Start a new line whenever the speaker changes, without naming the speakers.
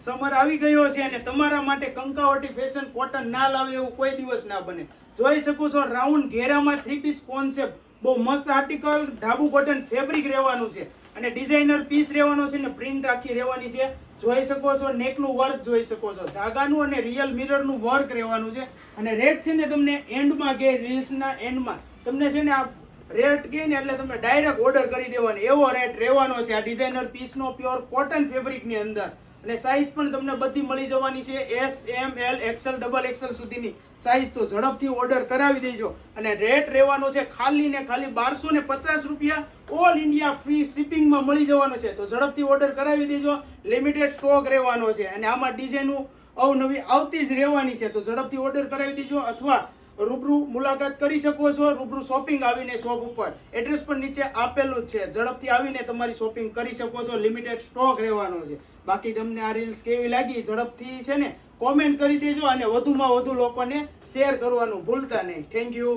Summer આવી ગયો છે અને તમારા માટે કંકાવટી ફેશન કોટન ના લાવે એવું કોઈ દિવસ ના બને. જોઈ શકો છો રાઉન્ડ ઘેરામાં 3 પીસ કોન્સેપ્ટ, બહુ મસ્ત આર્ટિકલ, ઢાબુ કોટન ફેબ્રિક રહેવાનું છે અને ડિઝાઇનર પીસ રહેવાનો છે ને પ્રિન્ટ આખી રહેવાની છે. જોઈ શકો છો નેકનું વર્ક, જોઈ શકો છો ધાગાનું અને રિયલ મિરરનું વર્ક રહેવાનું છે. અને રેટ છે ને તમને એન્ડમાં કે રીલ્સના એન્ડમાં તમને છે ને આ રેટ કહે ને એટલે તમે ડાયરેક્ટ ઓર્ડર કરી દેવાનો એવો રેટ રહેવાનો છે આ ડિઝાઇનર પીસનો પ્યોર કોટન ફેબ્રિકની અંદર. અને સાઇઝ પણ તમને બધી મળી જવાની છે, એસ, એમ, એલ, એક્સેલ, ડબલ એક્સેલ સુધીની સાઇઝ. તો ઝડપથી ઓર્ડર કરાવી દેજો. અને રેટ રહેવાનો છે ખાલી ને ખાલી 1250 રૂપિયા. ઓલ ઇન્ડિયા ફ્રી શિપિંગમાં મળી જવાનો છે. તો ઝડપથી ઓર્ડર કરાવી દેજો. લિમિટેડ સ્ટોક રહેવાનો છે અને આમાં ડિઝાઇનો અવનવી આવતી જ રહેવાની છે. તો ઝડપથી ઓર્ડર કરાવી દેજો અથવા રૂબરૂ મુલાકાત કરી શકો છો. રૂબરૂ શોપિંગ આવીને શોપ ઉપર એડ્રેસ પણ નીચે આપેલું જ છે. ઝડપથી આવીને તમારી શોપિંગ કરી શકો છો. લિમિટેડ સ્ટોક રહેવાનો છે. બાકી તમને આ રીલ્સ કેવી લાગી ઝડપથી છે ને કોમેન્ટ કરી દેજો અને વધુમાં વધુ લોકોને શેર કરવાનું ભૂલતા નહીં. Thank you.